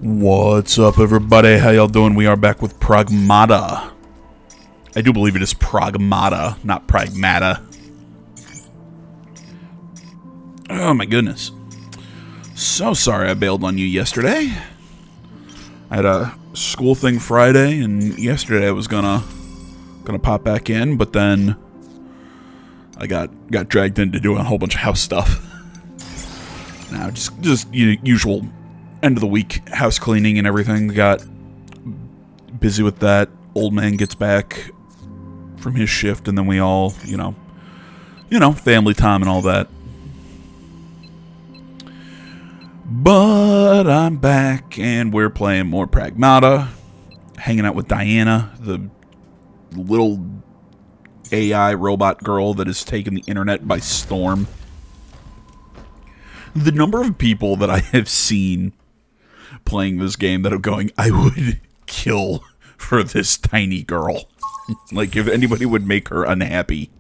What's up, everybody? How y'all doing? We are back with Pragmata. I do believe it is Pragmata, not Pragmata. Oh my goodness. So sorry I bailed on you yesterday. I had a school thing Friday, and yesterday I was gonna pop back in, but then I got dragged into doing a whole bunch of house stuff. Now, just usual end of the week house cleaning and everything. Got busy with that. Old man gets back from his shift, and then we all, you know, family time and all that. But I'm back, and we're playing more Pragmata, hanging out with Diana, the little AI robot girl that has taken the internet by storm. The number of people that I have seen playing this game that are going, I would kill for this tiny girl. Like, if anybody would make her unhappy,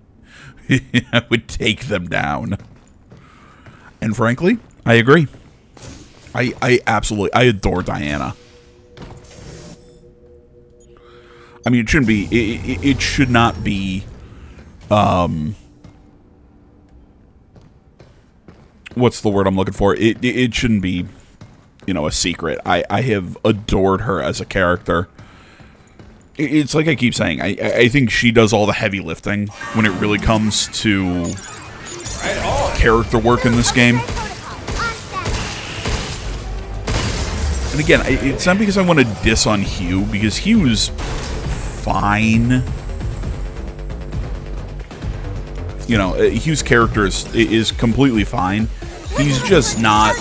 I would take them down. And frankly, I agree. I absolutely, I adore Diana. I mean, it shouldn't be, it should not be, what's the word I'm looking for? It shouldn't be, you know, a secret. I have adored her as a character. It's like I keep saying, I think she does all the heavy lifting when it really comes to character work in this game. And again, it's not because I want to diss on Hugh, because Hugh's fine. You know, Hugh's character is completely fine. He's just not...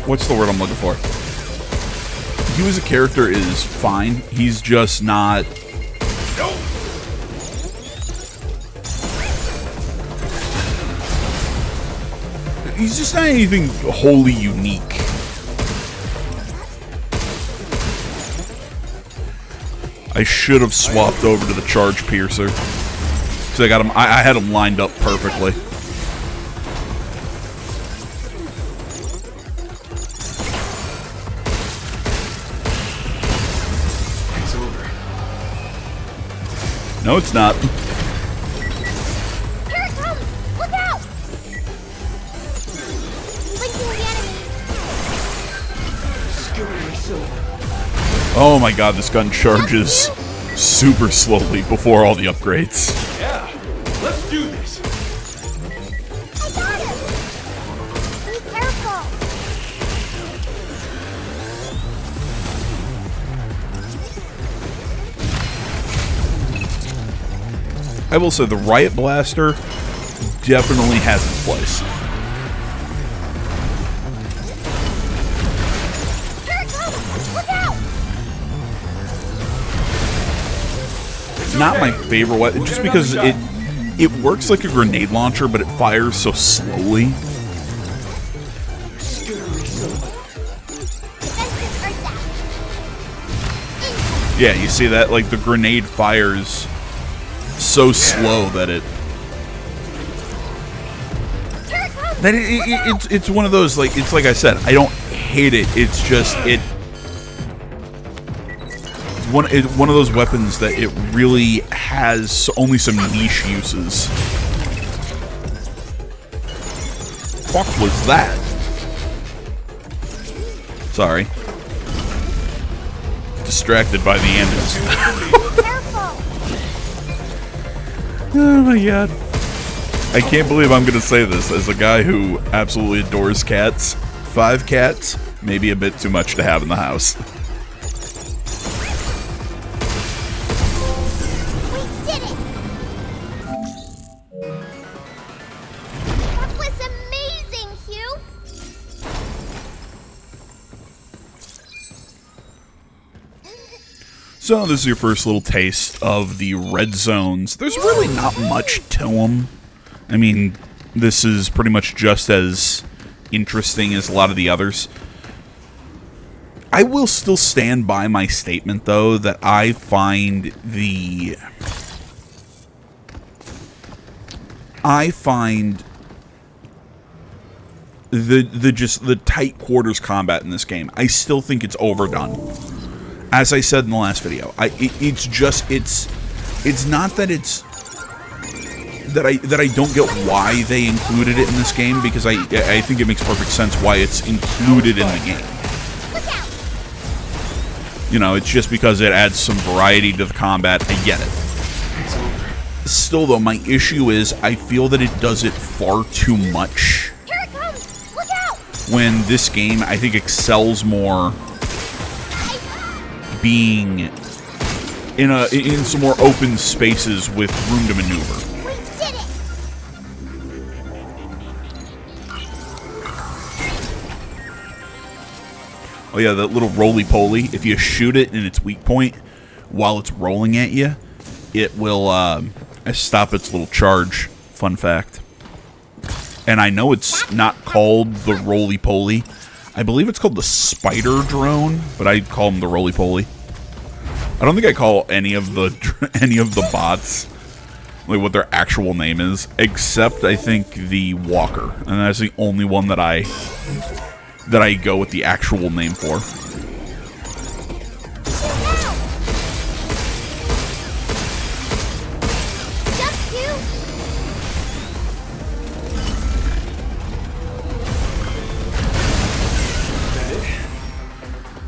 What's the word I'm looking for? Hugh as a character is fine. He's just not... He's just not anything wholly unique. I should have swapped over to the Charge Piercer. Because I got him, I had him lined up perfectly. It's over. No, it's not. Here it comes! Look out! Blinking the enemy. Oh my god, this gun charges super slowly before all the upgrades. Yeah, let's do this. I got him! Be careful! I will say the Riot Blaster definitely has its place. Here it comes! Look out! Not my favorite weapon, just because it works like a grenade launcher, but it fires so slowly. Defenses are set. Yeah, you see that? Like, the grenade fires so slow that it... Here it comes! That it's one of those, like, it's like I said, I don't hate it, it's just, it's one of those weapons that it really has only some niche uses. Fuck was that? Sorry. Distracted by the ambulance. Careful! Oh my god. I can't believe I'm gonna say this as a guy who absolutely adores cats. 5 cats, maybe a bit too much to have in the house. We did it! That was amazing, Hugh! So this is your first little taste of the red zones. There's really not much to them. I mean, this is pretty much just as interesting as a lot of the others. I will still stand by my statement, though, that I find the tight quarters combat in this game, I still think it's overdone. As I said in the last video, it's not that it's that I don't get why they included it in this game, because I think it makes perfect sense why it's included in the game. You know, it's just because it adds some variety to the combat. I get it. Still, though, my issue is I feel that it does it far too much. Here it comes! Look out! When this game, I think, excels more being in some more open spaces with room to maneuver. We did it! Oh yeah, that little roly-poly. If you shoot it in its weak point while it's rolling at you, it will stop its little charge. Fun fact. And I know it's not called the roly-poly. I believe it's called the spider drone, but I call them the roly-poly. I don't think I call any of the bots like what their actual name is, except I think the walker, and that's the only one that I go with the actual name for. Just you!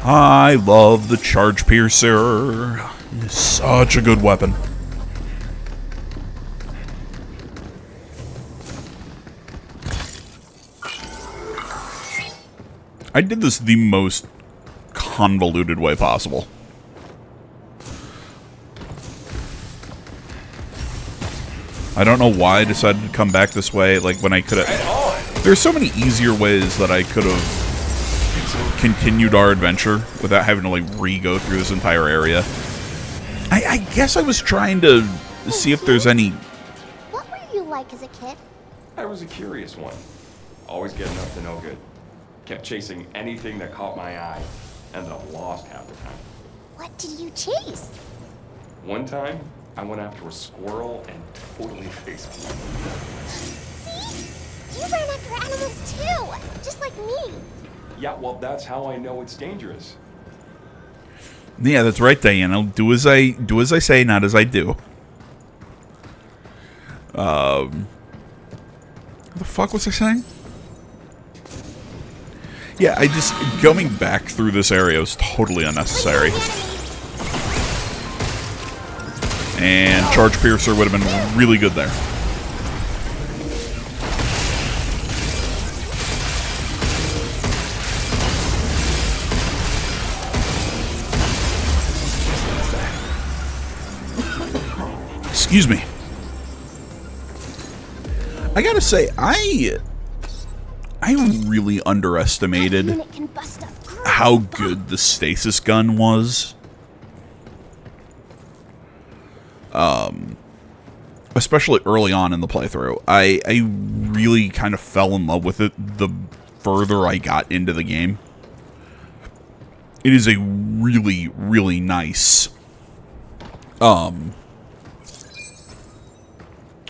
I love the Charge Piercer. It's such a good weapon. I did this the most convoluted way possible. I don't know why I decided to come back this way, like when I could have... There's so many easier ways that I could have continued our adventure without having to, like, re-go through this entire area. I guess I was trying to see if there's any... What were you like as a kid? I was a curious one. Always getting up to no good. Kept chasing anything that caught my eye. Ended up lost half the time. What did you chase? One time, I went after a squirrel and totally facepalmed. See? You ran after animals too, just like me. Yeah, well, that's how I know it's dangerous. Yeah, that's right, Diana. Do as I say, not as I do. What the fuck was I saying? Yeah, going back through this area was totally unnecessary. And Charge Piercer would have been really good there. Excuse me. I gotta say, I really underestimated how good the stasis gun was. Especially early on in the playthrough. I really kind of fell in love with it the further I got into the game. It is a really, really nice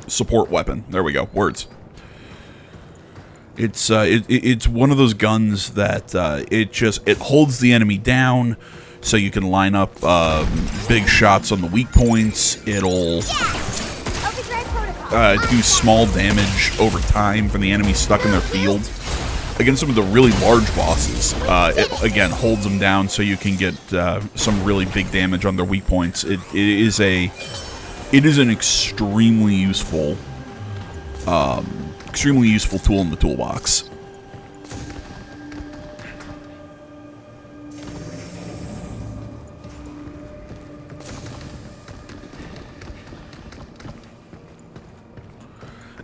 support weapon. There we go. Words. It's one of those guns that it holds the enemy down, so you can line up big shots on the weak points. It'll do small damage over time from the enemy stuck in their field. Against some of the really large bosses, it again holds them down so you can get some really big damage on their weak points. It is an extremely useful tool in the toolbox.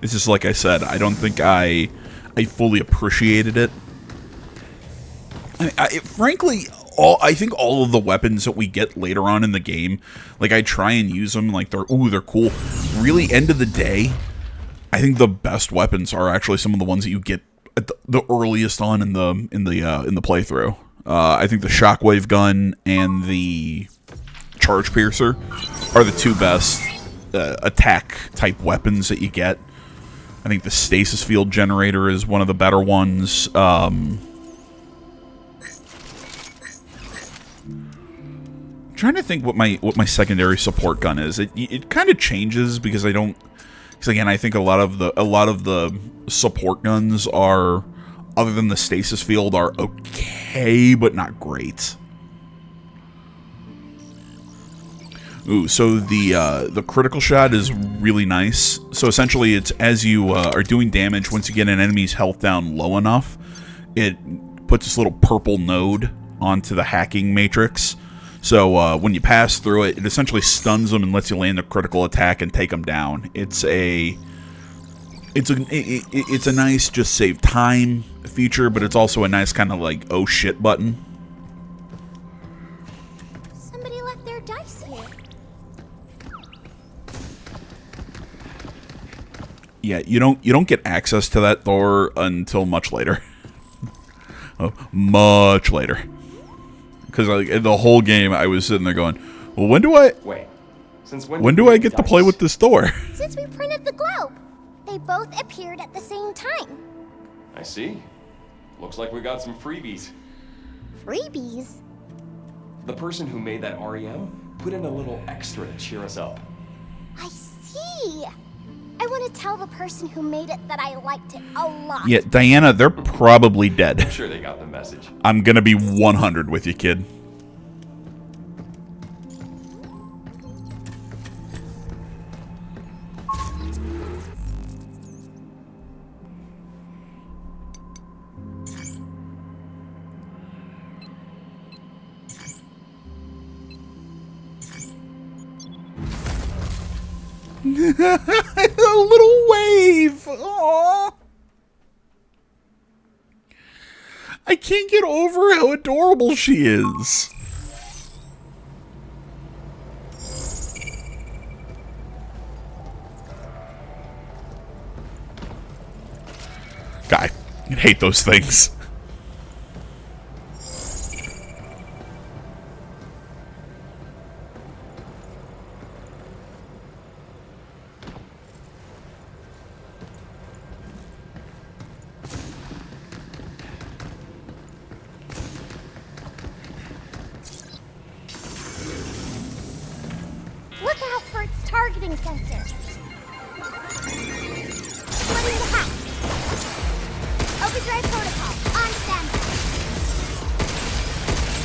It's just like I said, I don't think I fully appreciated it. Frankly, I think all of the weapons that we get later on in the game, like I try and use them, like they're cool. Really, end of the day, I think the best weapons are actually some of the ones that you get at the earliest on in the playthrough. I think the shockwave gun and the charge piercer are the two best attack type weapons that you get. I think the stasis field generator is one of the better ones. Trying to think what my secondary support gun is. It kind of changes because I don't. Because again, I think a lot of the support guns are, other than the stasis field, are okay but not great. Ooh, so the critical shot is really nice. So essentially, it's as you are doing damage, once you get an enemy's health down low enough, it puts this little purple node onto the hacking matrix. So when you pass through it, it essentially stuns them and lets you land a critical attack and take them down. It's a nice just save time feature, but it's also a nice kind of like oh shit button. Somebody left their dice here. Yeah, you don't get access to that door until much later. Oh, much later. Because like the whole game, I was sitting there going, "Well, when do I? Wait, since when do I get to play with this door?" Since we printed the globe, they both appeared at the same time. I see. Looks like we got some freebies. Freebies? The person who made that REM put in a little extra to cheer us up. I see. I want to tell the person who made it that I liked it a lot. Yeah, Diana, they're probably I'm dead. sure they got the message. I'm gonna be 100 with you, kid. A little wave. Aww. I can't get over how adorable she is. God, I hate those things. Look out for its targeting sensor. Splitting the hack. Overdrive protocol on standby.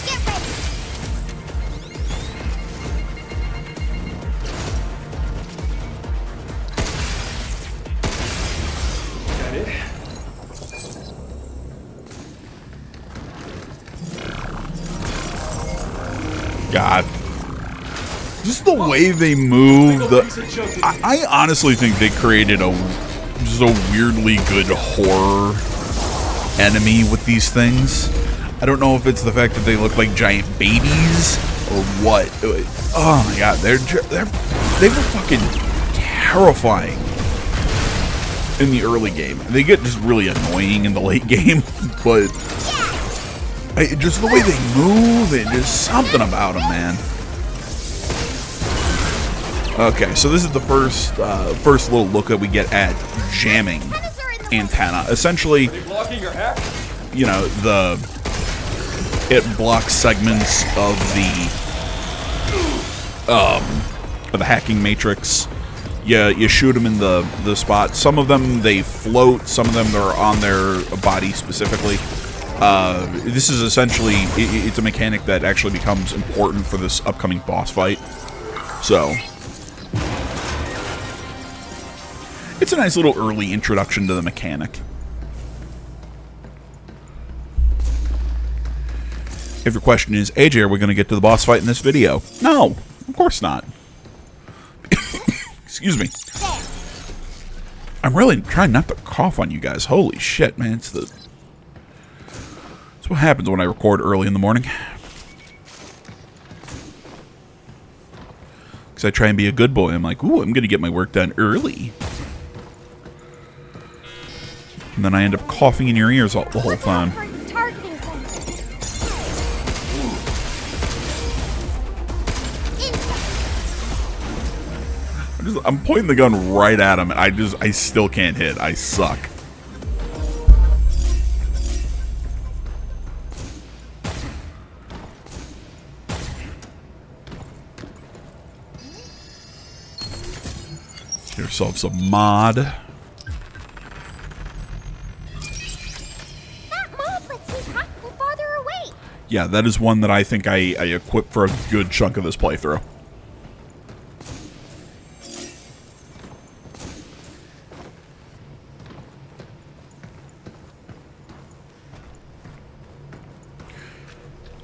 Get ready. Is that it? God. Just the way they move, I honestly think they created just a weirdly good horror enemy with these things. I don't know if it's the fact that they look like giant babies or what. Oh my god, they were fucking terrifying in the early game. They get just really annoying in the late game, but just the way they move, and just something about them, man. Okay, so this is the first little look that we get at jamming antenna. Essentially, you know, it blocks segments of the hacking matrix. You shoot them in the spot. Some of them they float. Some of them they're on their body specifically. This is essentially it's a mechanic that actually becomes important for this upcoming boss fight. So. It's a nice little early introduction to the mechanic. If your question is, AJ, are we going to get to the boss fight in this video? No, of course not. Excuse me. I'm really trying not to cough on you guys. Holy shit, man. It's what happens when I record early in the morning. Because I try and be a good boy. I'm like, ooh, I'm going to get my work done early. And then I end up coughing in your ears the whole time. I'm I'm pointing the gun right at him, and I still can't hit. I suck. Get yourself some mod. That mod lets me hack from farther away. Yeah, that is one that I think I equipped for a good chunk of this playthrough.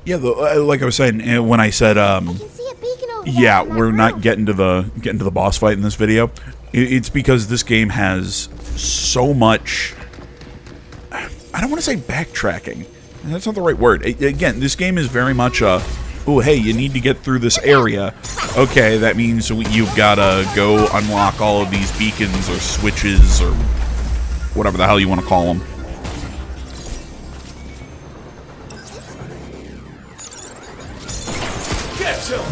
Yeah, like I was saying when I said, I can see a beacon over there yeah, in that we're not room. getting to the boss fight in this video. It's because this game has so much. I don't want to say backtracking. That's not the right word. Again, this game is very much a, oh, hey, you need to get through this area. Okay, that means you've got to go unlock all of these beacons or switches or whatever the hell you want to call them.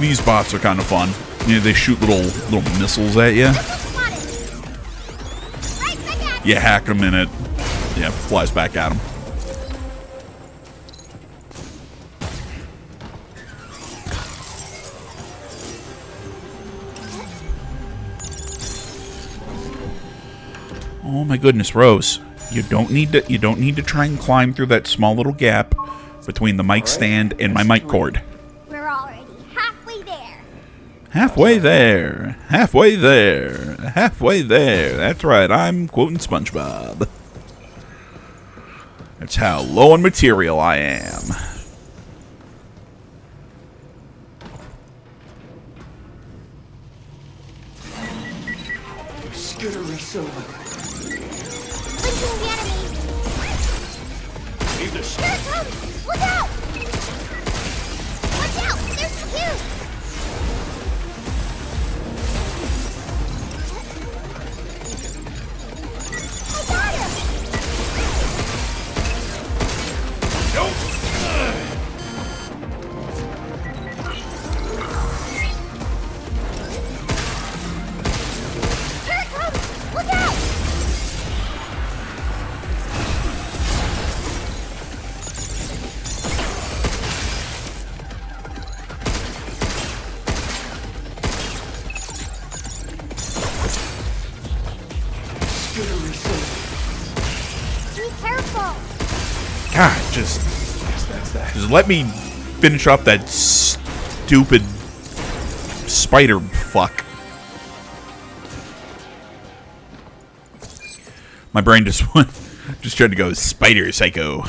These bots are kind of fun. You know, they shoot little missiles at you. You hack them and it, yeah, flies back at them. Oh my goodness, Rose. You don't need to try and climb through that small little gap between the mic stand and my mic cord. We're already halfway there. Halfway there. Halfway there. Halfway there. That's right, I'm quoting SpongeBob. That's how low on material I am. Skittery silver. Linking the enemy. Need to Here it comes! Look out! Watch out! There's some fuse! I got him! Here it comes! Look out! skittery silver. Be careful! God, just let me finish up that stupid spider fuck. My brain just tried to go spider psycho.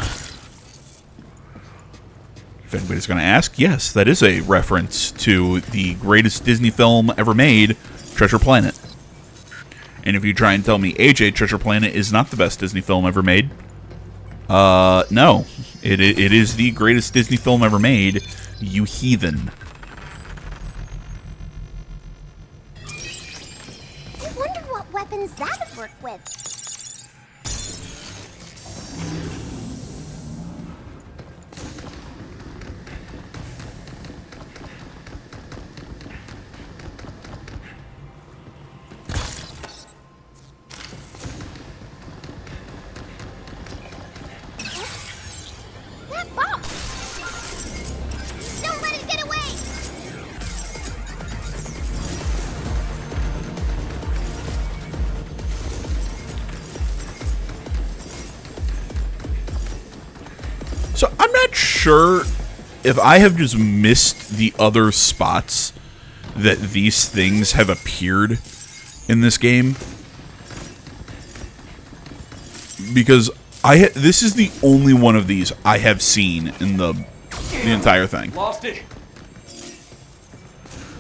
If anybody's going to ask, yes, that is a reference to the greatest Disney film ever made, Treasure Planet. And if you try and tell me AJ Treasure Planet is not the best Disney film ever made, no. It is the greatest Disney film ever made, you heathen. I wonder what weapons that would work with. That box! Don't let it get away! So I'm not sure if I have just missed the other spots that these things have appeared in this game. Because this is the only one of these I have seen in the entire thing. Lost it.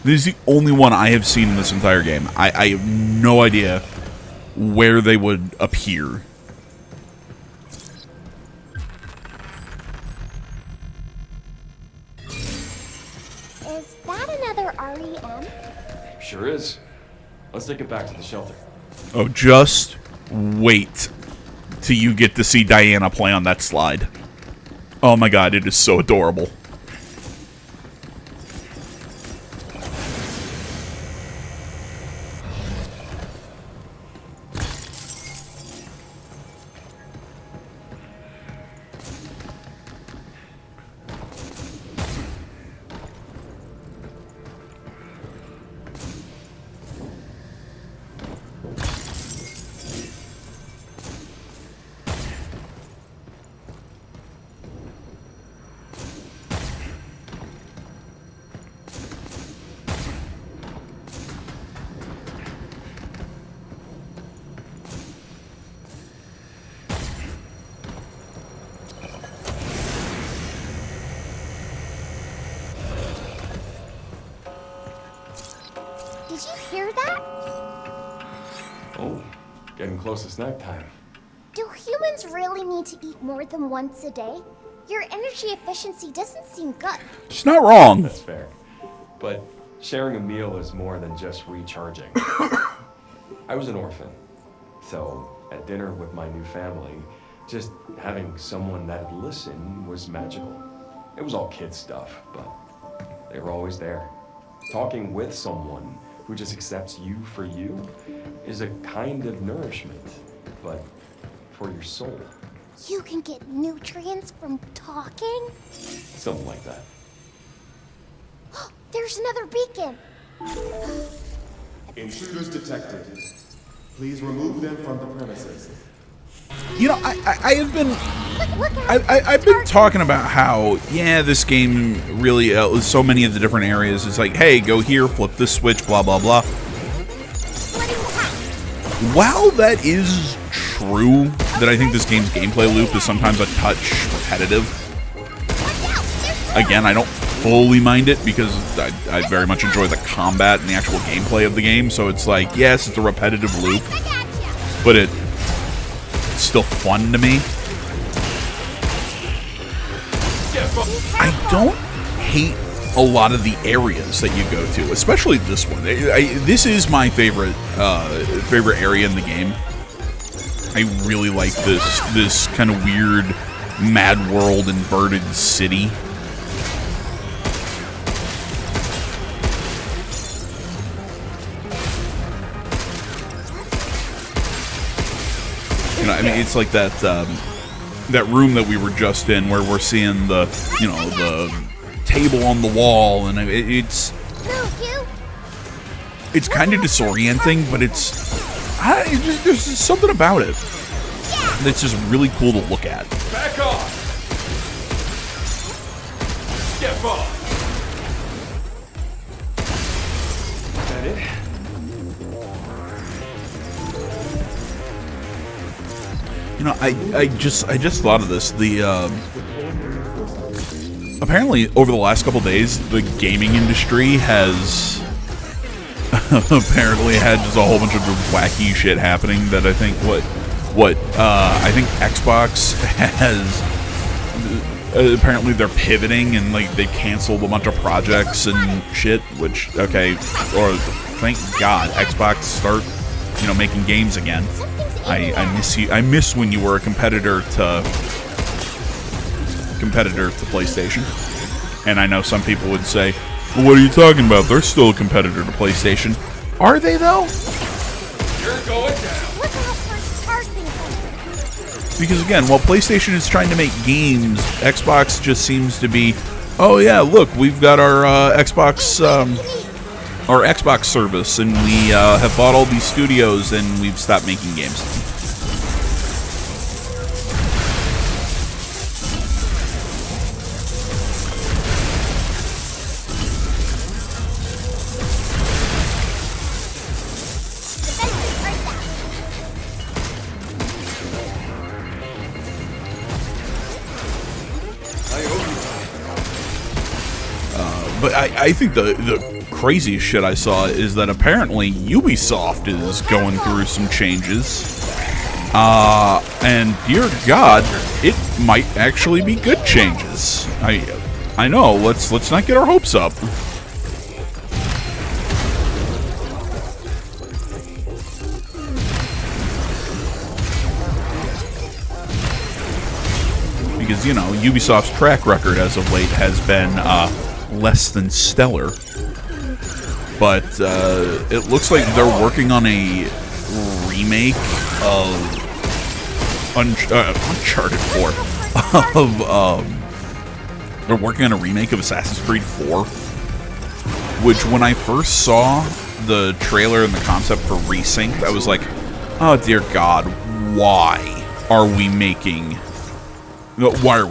This is the only one I have seen in this entire game. I have no idea where they would appear. Is that another REM? Sure is. Let's take it back to the shelter. Oh, just wait till you get to see Diana play on that slide. Oh my god, it is so adorable. Did you hear that? Oh, getting close to snack time. Do humans really need to eat more than once a day? Your energy efficiency doesn't seem good. It's not wrong. That's fair. But sharing a meal is more than just recharging. I was an orphan, so at dinner with my new family, just having someone that'd listen was magical. It was all kid stuff, but they were always there. Talking with someone who just accepts you for you is a kind of nourishment, but for your soul. You can get nutrients from talking? Something like that. There's another beacon. Intruders detected. Please remove them from the premises. You know, I have been Look I've been talking about how, yeah, this game really, so many of the different areas, it's like, hey, go here, flip this switch, blah, blah, blah. While that is true, that I think this game's gameplay loop is sometimes a touch repetitive. Again, I don't fully mind it because I very much enjoy the combat and the actual gameplay of the game, so it's like, yes, it's a repetitive loop, but it's still fun to me. I don't hate a lot of the areas that you go to, especially this one. This is my favorite favorite area in the game. I really like this kind of weird Mad World inverted city. You know, I mean, it's like that that room that we were just in, where we're seeing the, you know, the table on the wall, and it's kind of disorienting, but there's just something about it that's just really cool to look at. Back off! Step off! Is that it? You know, I just thought of this. The apparently over the last couple days, the gaming industry has apparently had just a whole bunch of wacky shit happening. That I think I think Xbox has apparently they're pivoting, and like they canceled a bunch of projects and shit. Which, okay, or thank God Xbox start, you know, making games again. I miss you. I miss when you were a competitor to PlayStation. And I know some people would say, well, "What are you talking about? They're still a competitor to PlayStation." Are they though? You're going down. Look out for starting. Because again, while PlayStation is trying to make games, Xbox just seems to be, oh yeah, look, we've got our Xbox service, and we have bought all these studios, and we've stopped making games. But I think the craziest shit I saw is that apparently Ubisoft is going through some changes. And dear God, it might actually be good changes. I know, let's not get our hopes up. Because, you know, Ubisoft's track record as of late has been less than stellar. But it looks like they're working on a remake of Uncharted 4. They're working on a remake of Assassin's Creed 4. Which, when I first saw the trailer and the concept for Resync, I was like, oh dear God, why are we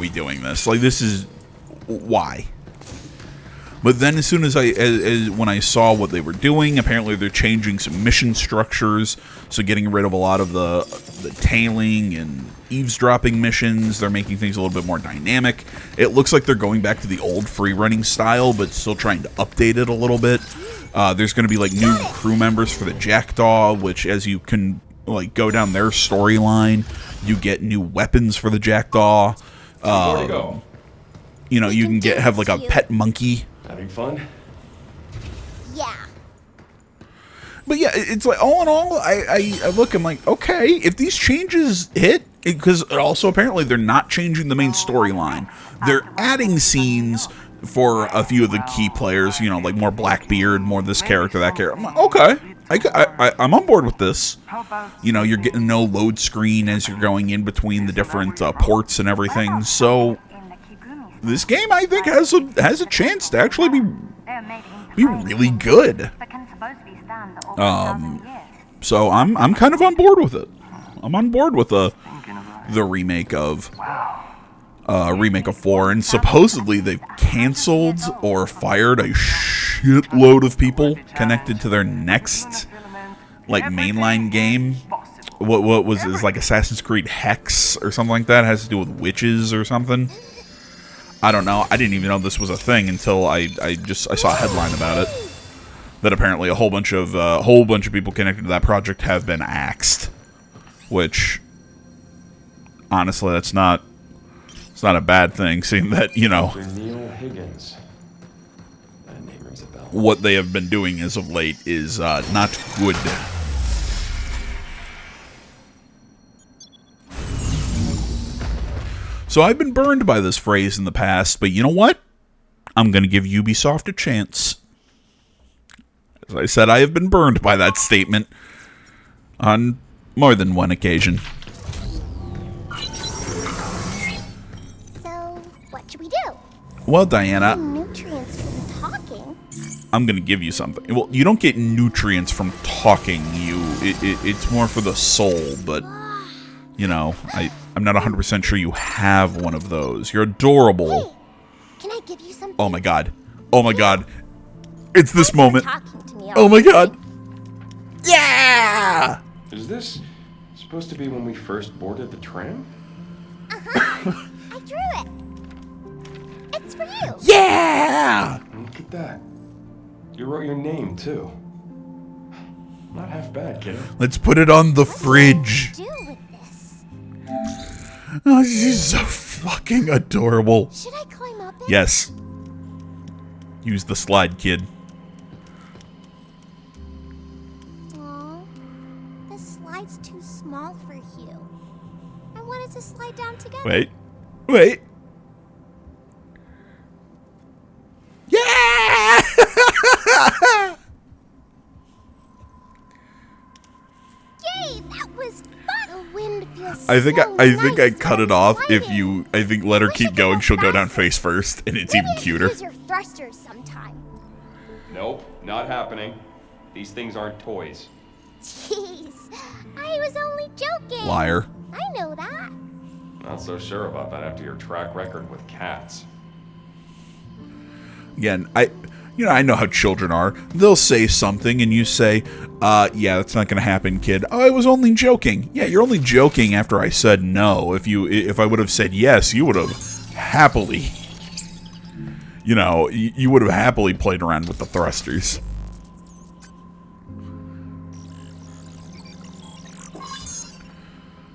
doing this? Like, this is... why? But then as soon as when I saw what they were doing, apparently they're changing some mission structures, so getting rid of a lot of the tailing and eavesdropping missions. They're making things a little bit more dynamic. It looks like they're going back to the old free-running style, but still trying to update it a little bit. There's going to be like new crew members for the Jackdaw, which as you can like go down their storyline, you get new weapons for the Jackdaw. You know, you can have like a pet monkey. Having fun? Yeah. But yeah, it's like all in all, I look, I'm like, okay, if these changes hit, because also apparently they're not changing the main storyline. They're adding scenes for a few of the key players, you know, like more Blackbeard, more this character, that character. I'm like, okay, I'm on board with this. You know, you're getting no load screen as you're going in between the different ports and everything. So this game, I think, has a chance to actually be really good. So I'm kind of on board with it. I'm on board with the remake of 4, and supposedly they've canceled or fired a shitload of people connected to their next like mainline game. What was it? Like Assassin's Creed Hex or something like that. It has to do with witches or something. I don't know. I didn't even know this was a thing until I saw a headline about it. That apparently a whole bunch of people connected to that project have been axed, which honestly, it's not a bad thing, seeing that, you know, Neil Higgins. That name rings a bell. what they have been doing as of late is not good. So I've been burned by this phrase in the past, but you know what? I'm going to give Ubisoft a chance. As I said, I have been burned by that statement on more than one occasion. So, what should we do? Well, Diana, Nutrients from talking. I'm going to give you something. Well, you don't get nutrients from talking. It's more for the soul, but, you know, I'm not 100% sure you have one of those. You're adorable. Hey, can I give you something? Oh my god. Oh my god. It's this Thanks for moment. talking to me Oh my already. god. Yeah! Is this supposed to be when we first boarded the tram? I drew it. It's for you. Yeah! Look at that. You wrote your name, too. Not half bad, kid. Let's put it on the fridge. What do I do with this? Oh, she's so fucking adorable. Should I climb up it? Yes. Use the slide, kid. Aw, the slide's too small for you. I wanted to slide down together. Wait. Wait. Yeah! Yay, that was fun. The wind feels I think so I think I nice cut when it off. If sliding. you, I think let her We keep should go going. She'll go down faster. face first, and it's Maybe even you cuter. Use your thrusters sometime. Nope, not happening. These things aren't toys. Jeez, I was only joking. Liar. I know that. Not so sure about that after your track record with cats. Again, I know how children are. They'll say something, and you say, yeah, that's not going to happen, kid. Oh, I was only joking. Yeah, you're only joking after I said no. If I would have said yes, you would have happily, you would have happily played around with the thrusters.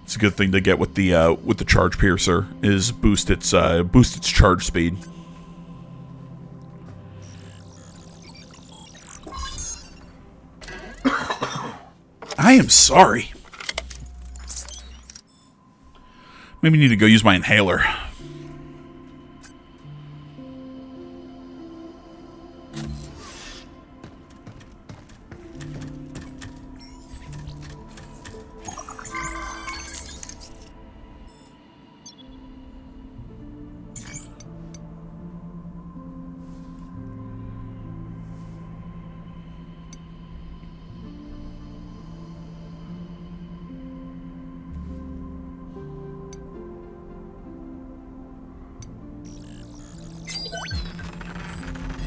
It's a good thing to get with the charge piercer is boost its charge speed. I am sorry. Maybe need to go use my inhaler.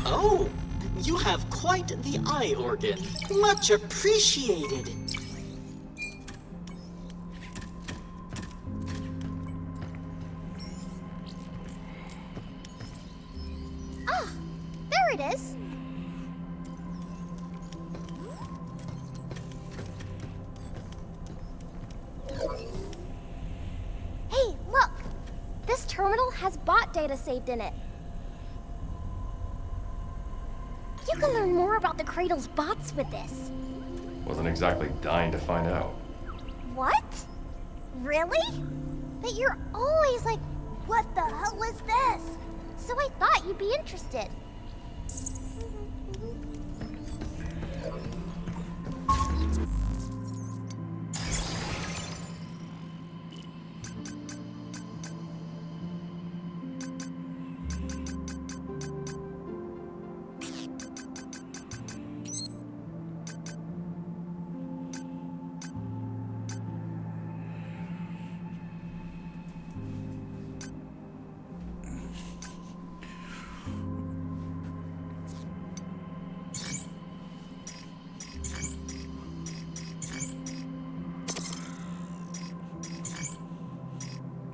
Oh, you have quite the eye organ. Much appreciated. it is. Hey, look! This terminal has bot data saved in it. You can learn more about the Cradle's bots with this. Wasn't exactly dying to find out. What? Really? But you're always like, what the hell is this? So I thought you'd be interested.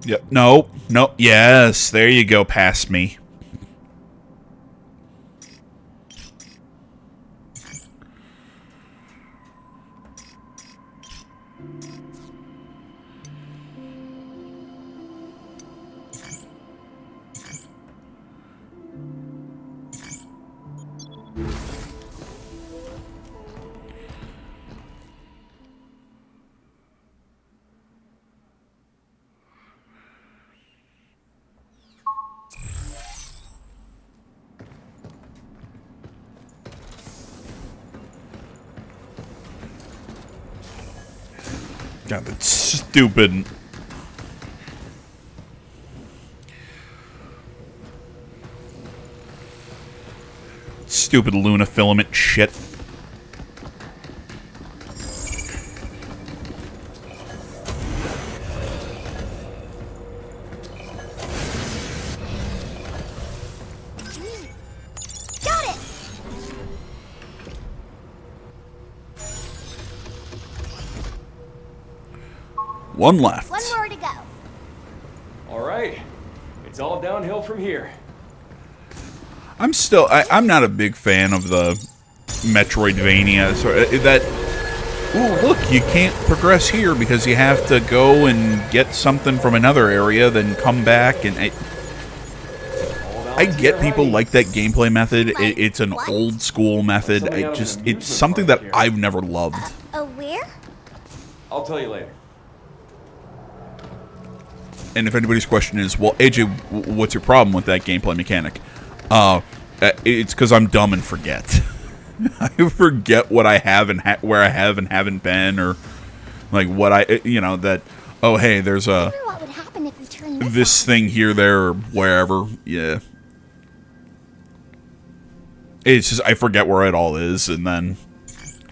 Yep. No. No. Yes. There you go. Past me. God, that's stupid. Stupid Luna filament shit. Got it! One left. One more to go. All right. It's all downhill from here. I'm not a big fan of the Metroidvania. So that, ooh, look, you can't progress here because you have to go and get something from another area, then come back. And I get people like that gameplay method. It's an old school method. It's something that I've never loved. Where? I'll tell you later. And if anybody's question is, well, AJ, what's your problem with that gameplay mechanic? It's because I'm dumb and forget. I forget what I have and where I have and haven't been, or like what that. Oh, hey, there's I wonder what would happen if we turn this thing here, there, or wherever. Yeah, it's just I forget where it all is, and then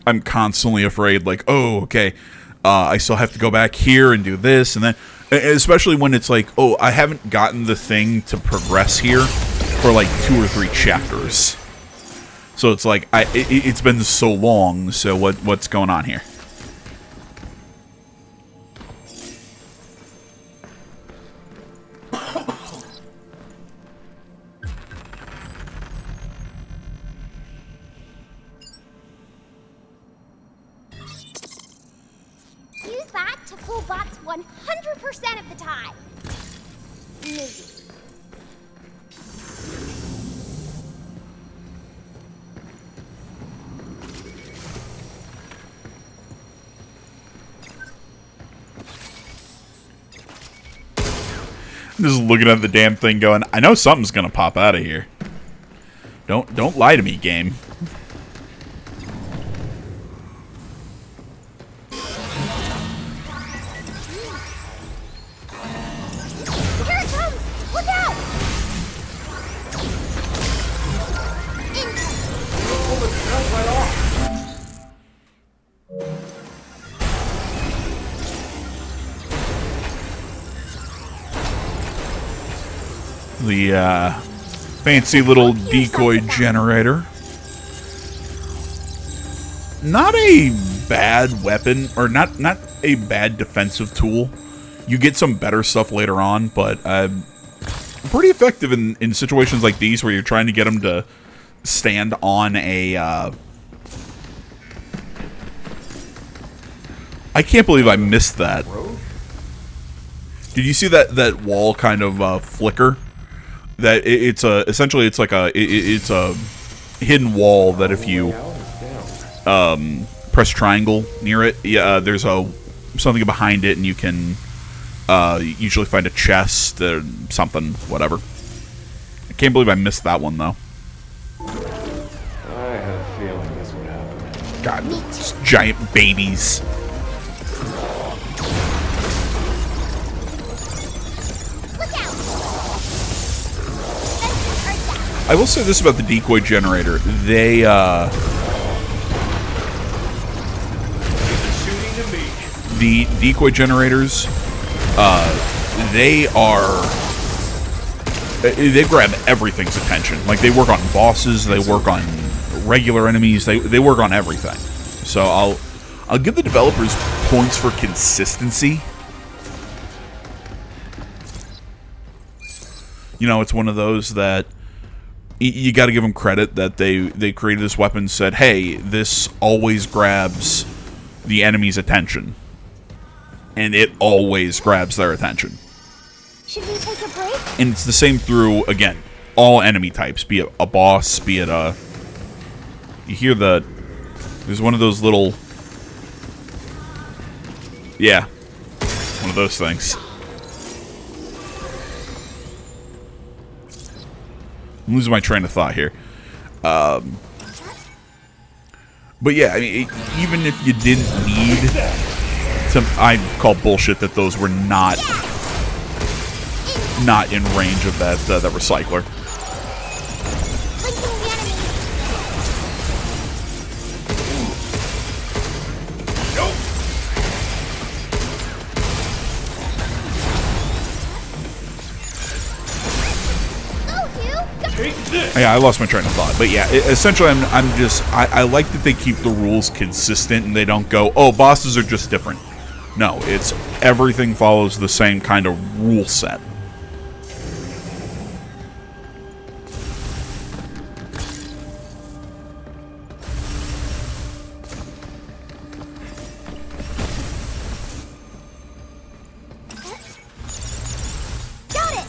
I'm constantly afraid, like, oh, okay, I still have to go back here and do this, and then. Especially when it's like, oh, I haven't gotten the thing to progress here for like 2 or 3 chapters. So it's like, it's been so long, so what's going on here? Use that to pull bots 100% of the time. Maybe. I'm just looking at the damn thing going, I know something's gonna pop out of here. Don't lie to me, game. Here it comes! Look out! The fancy little decoy generator. Not a bad weapon, or not a bad defensive tool. You get some better stuff later on, but pretty effective in situations like these where you're trying to get them to stand on a, I can't believe I missed that. Did you see that wall kind of flicker? That it's essentially it's like it's a hidden wall that if you press triangle near it, there's something behind it, and you can usually find a chest or something, whatever. I can't believe I missed that one though. I had a feeling this would happen. God, these giant babies. I will say this about the decoy generator. They, the decoy generators, they grab everything's attention. Like, they work on bosses, they work on regular enemies, they work on everything. So I'll give the developers points for consistency. You know, it's one of those that you got to give them credit that they created this weapon, said, hey, this always grabs the enemy's attention. And it always grabs their attention. Should we take a break? And it's the same through, again, all enemy types, be it a boss, be it a... You hear there's one of those little... Yeah. One of those things. I'm losing my train of thought here. But yeah, I mean, even if you didn't need to, I call bullshit that those were not in range of that recycler. Linking the enemy. Yeah, I lost my train of thought, but yeah, essentially, I like that they keep the rules consistent and they don't go, oh, bosses are just different. No, it's everything follows the same kind of rule set. Got it.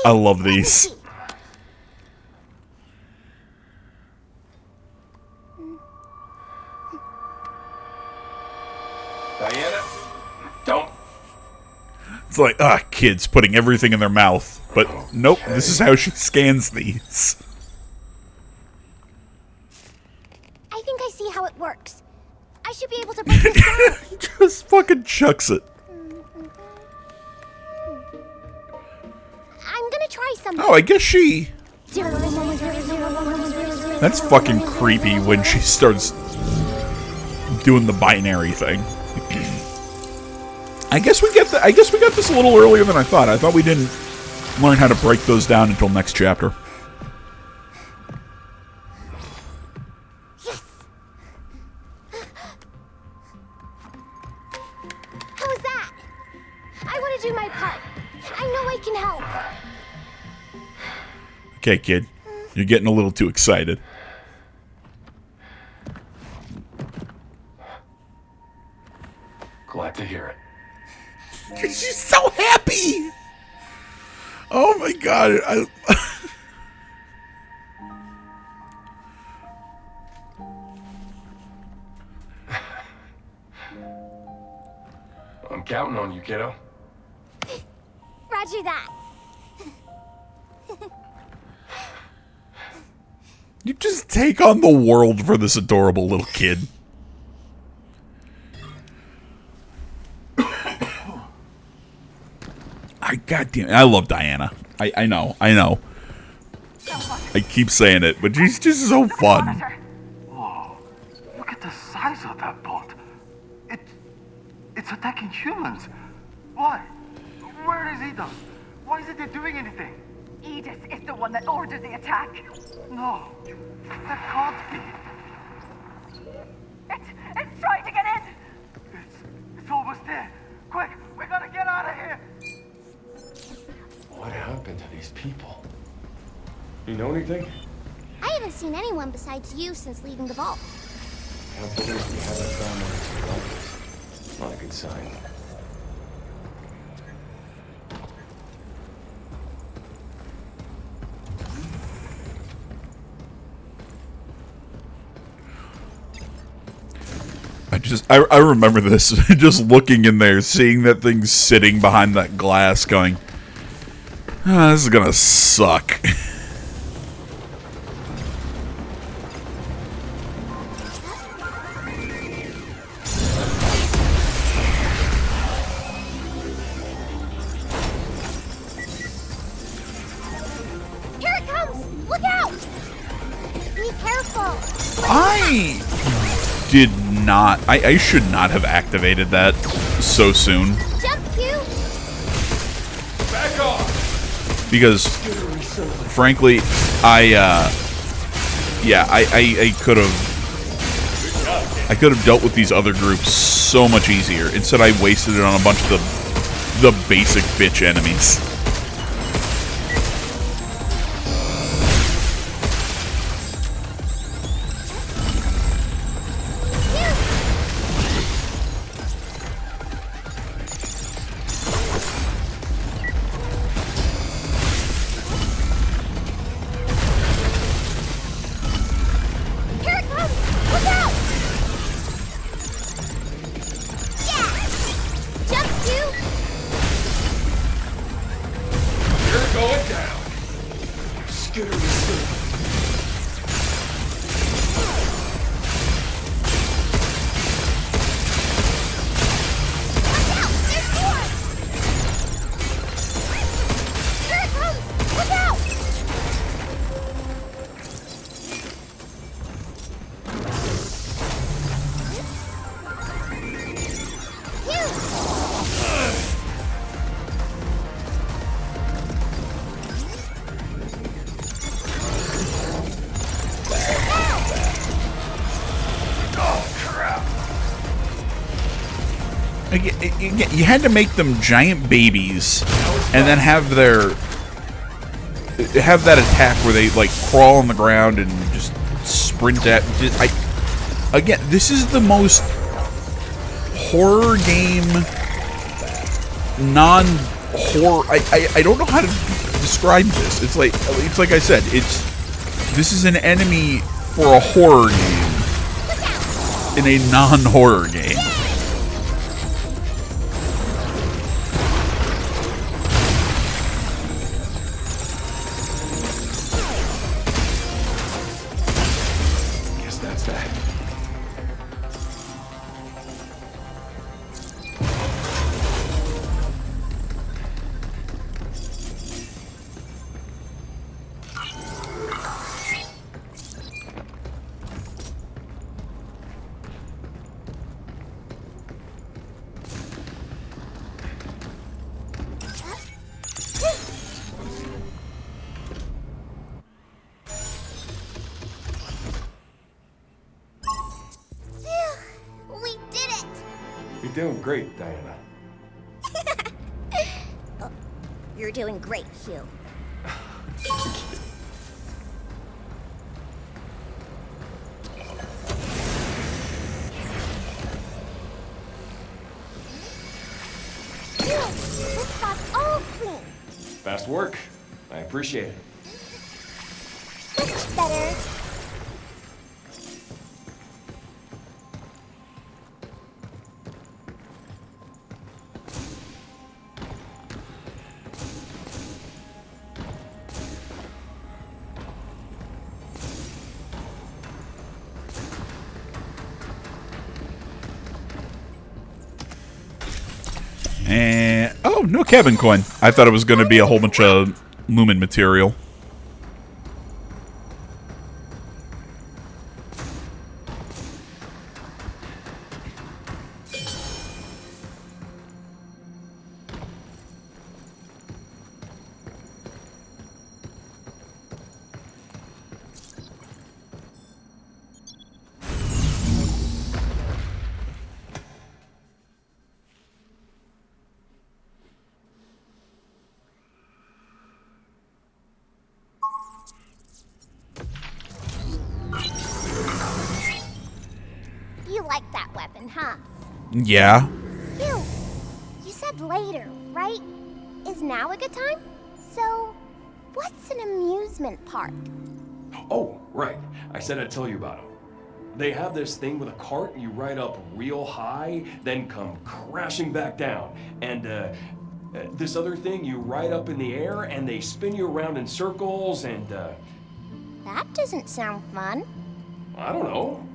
I love these. Diana, don't. It's like, kids putting everything in their mouth. But nope, this is how she scans these. I think I see how it works. I should be able to break this down. Just fucking chucks it. I'm gonna try something. Oh, I guess she... That's fucking creepy when she starts doing the binary thing. I guess we got this a little earlier than I thought. I thought we didn't learn how to break those down until next chapter. Yes. How was that? I want to do my part. I know I can help. Okay, kid. You're getting a little too excited. Glad to hear it. She's so happy! Oh my god. I'm counting on you, kiddo. Roger that. You just take on the world for this adorable little kid. Goddamn, I love Diana. I know. I keep saying it, but she's just so fun. Whoa, look at the size of that boat. It's attacking humans. Why? Where is Edith? Why isn't it doing anything? Edith is the one that ordered the attack. No, that can't be. It's trying to get in. It's almost there. Quick, we gotta get out of here. What happened to these people? You know anything? I haven't seen anyone besides you since leaving the vault. Can't believe we haven't found one of survivors. Not a good sign. I remember this, just looking in there, seeing that thing sitting behind that glass, going, "Ah, this is gonna suck." Here it comes! Look out! Be careful! I did not. I should not have activated that so soon. Jump, Q! Back off! Because, frankly, I could have dealt with these other groups so much easier. Instead, I wasted it on a bunch of the basic bitch enemies. Here it comes! Look out! Yeah! Jump, Q! You're going down! Skittery silver. Watch out! There's more! Here it comes! Look out! You had to make them giant babies, and then have that attack where they like crawl on the ground and just sprint at. Again, this is the most horror game, non-horror. I don't know how to describe this. It's like I said. This is an enemy for a horror game in a non-horror game. Guess that's that. We did it! You're doing great, Diana. You're doing great, Hugh. This spot's all clean. Fast work. I appreciate it. Much better. And oh, no Kevin coin. I thought it was going to be a whole bunch of Lumen material. like that weapon, huh? Yeah. You said later, right? Is now a good time? So, what's an amusement park? Oh, right. I said I'd tell you about them. They have this thing with a cart, and you ride up real high, then come crashing back down. And this other thing, you ride up in the air, and they spin you around in circles, and That doesn't sound fun. I don't know.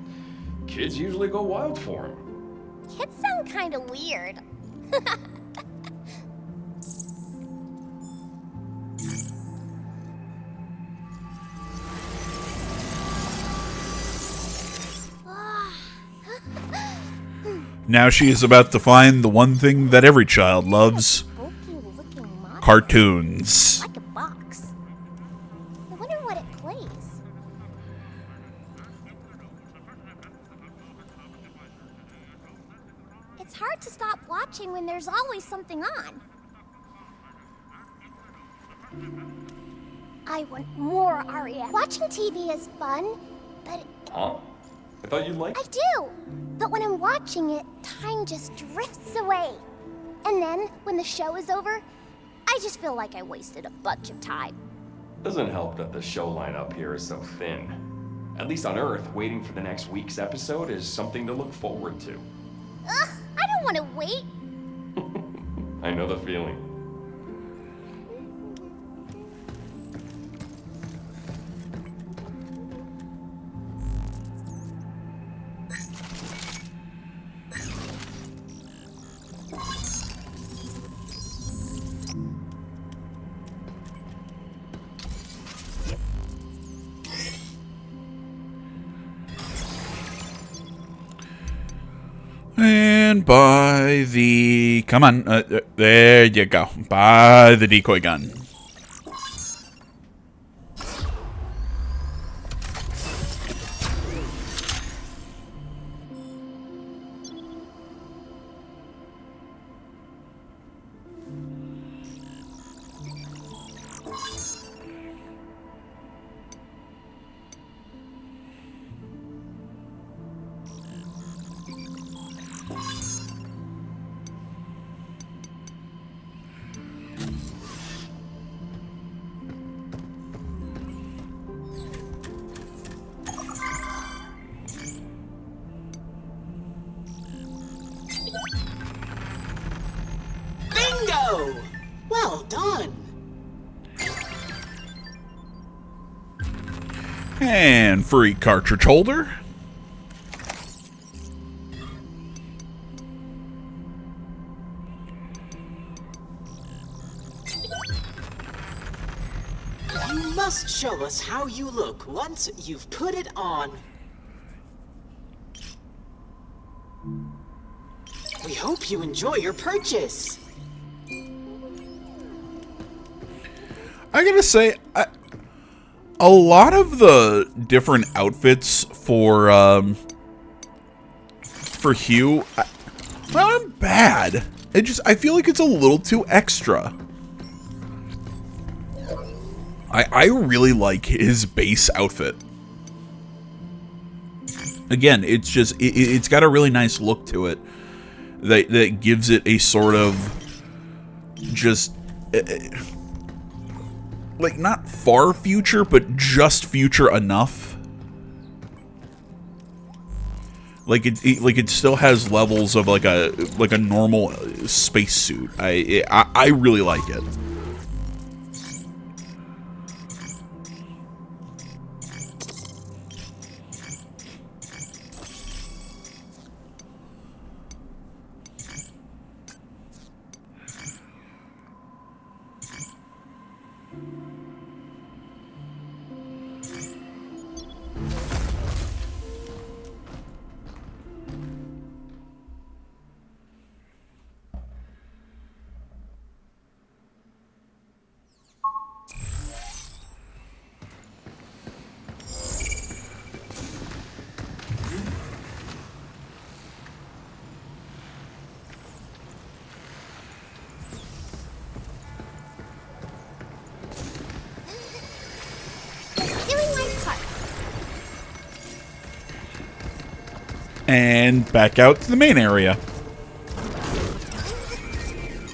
Kids usually go wild for them. Kids sound kind of weird. Now she is about to find the one thing that every child loves: Bulky-looking model. cartoons. Like a box. I wonder what it plays. It's hard to stop watching when there's always something on. I want more, Arya. Watching TV is fun, but Huh? I thought you'd like I do. But when I'm watching it, time just drifts away. And then, when the show is over, I just feel like I wasted a bunch of time. Doesn't help that the show lineup here is so thin. At least on Earth, waiting for the next week's episode is something to look forward to. Ugh, I don't want to wait. I know the feeling. And buy the... Come on. There you go. Buy the decoy gun. Bingo! Well done. And free cartridge holder. You must show us how you look once you've put it on. We hope you enjoy your purchase. I gotta say, a lot of the different outfits for Hugh, not bad. I feel like it's a little too extra. I really like his base outfit. Again, it's got a really nice look to it that gives it a sort of just like not far future, but just future enough. Like it still has levels of like a normal spacesuit. I really like it. And back out to the main area.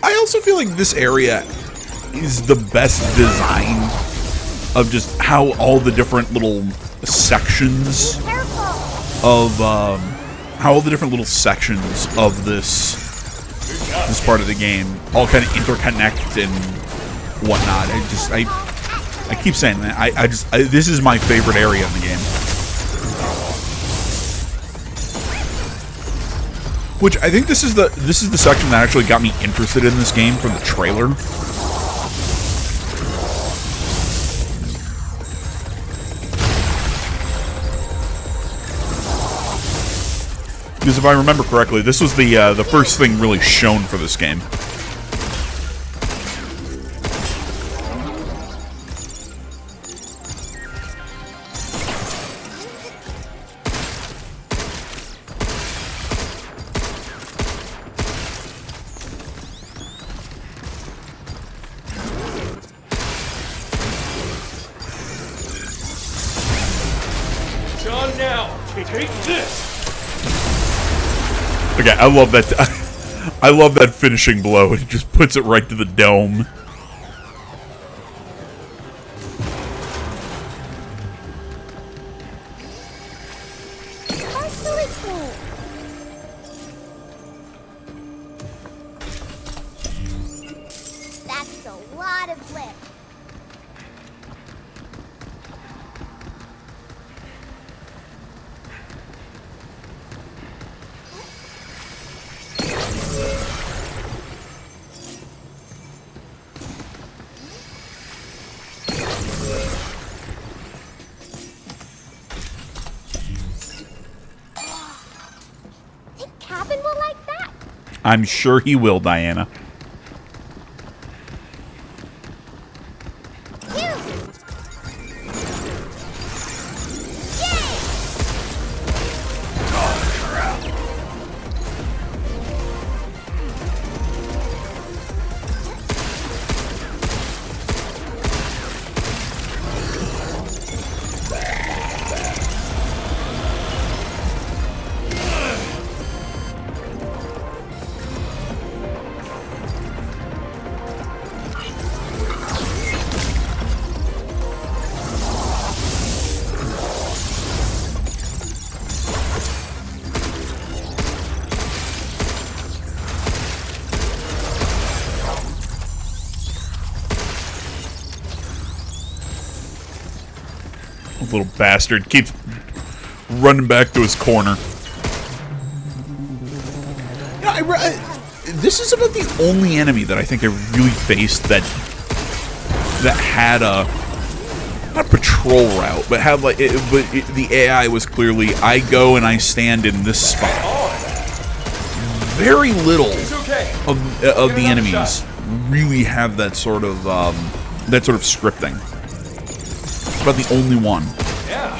I also feel like this area is the best design of just how all the different little sections of this part of the game all kind of interconnect and whatnot. I keep saying that. This is my favorite area in the game. Which I think this is the section that actually got me interested in this game from the trailer. Because if I remember correctly, this was the first thing really shown for this game. John, now take this. Okay, I love that. I love that finishing blow. It just puts it right to the dome. That's really cool. That's a lot of flip. Think Cabin will like that? I'm sure he will, Diana. Little bastard keeps running back to his corner. This is about the only enemy that I think I really faced that had a not a patrol route, but had like the AI was clearly I go and I stand in this spot. Very little of the enemies really have that sort of scripting. About the only one. Yeah,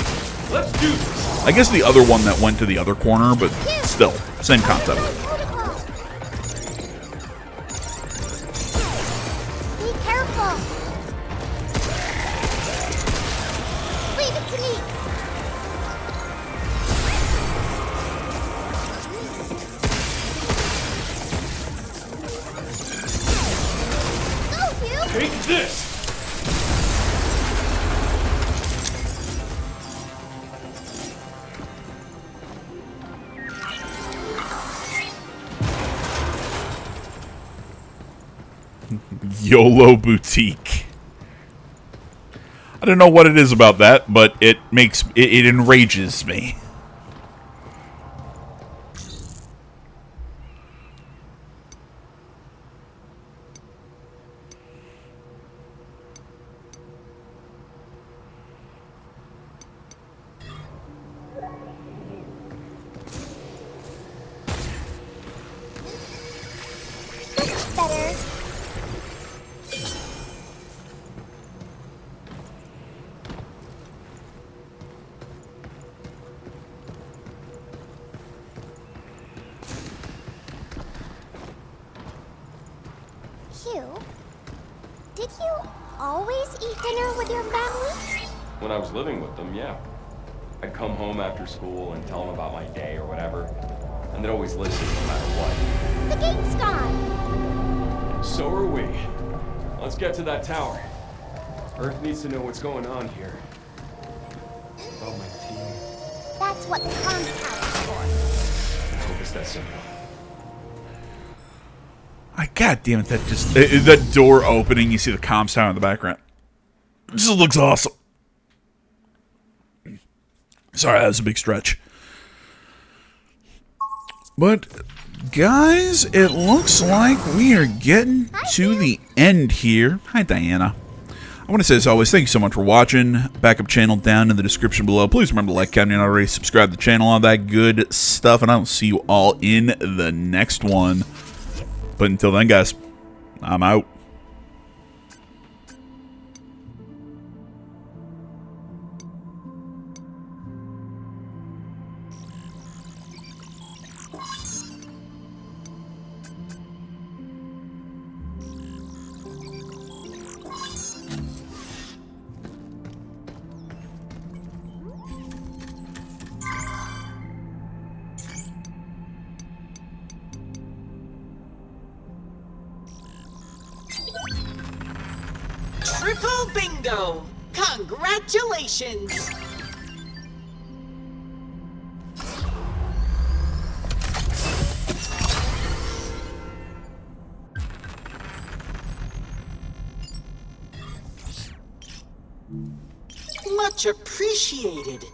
let's do this. I guess the other one that went to the other corner, but still, same concept. Be careful. Leave it to me. Go, Hugh. Take this. YOLO Boutique. I don't know what it is about that, but it enrages me. Much better. Hugh, did you always eat dinner with your family? When I was living with them, yeah. I'd come home after school and tell them about my day or whatever, and they'd always listen no matter what. The gate's gone. So are we. Let's get to that tower. Earth needs to know what's going on here. About my team. That's what the comms tower's for. I hope it's that simple. God damn it, that door opening, you see the comms tower in the background. It just looks awesome. Sorry, that was a big stretch. But, guys, it looks like we are getting to the end here. Hi, Diana. I want to say, as always, thank you so much for watching. Backup channel down in the description below. Please remember to like, comment, and already subscribe to the channel, all that good stuff. And I will see you all in the next one. But until then, guys, I'm out. Triple bingo! Congratulations! Much appreciated.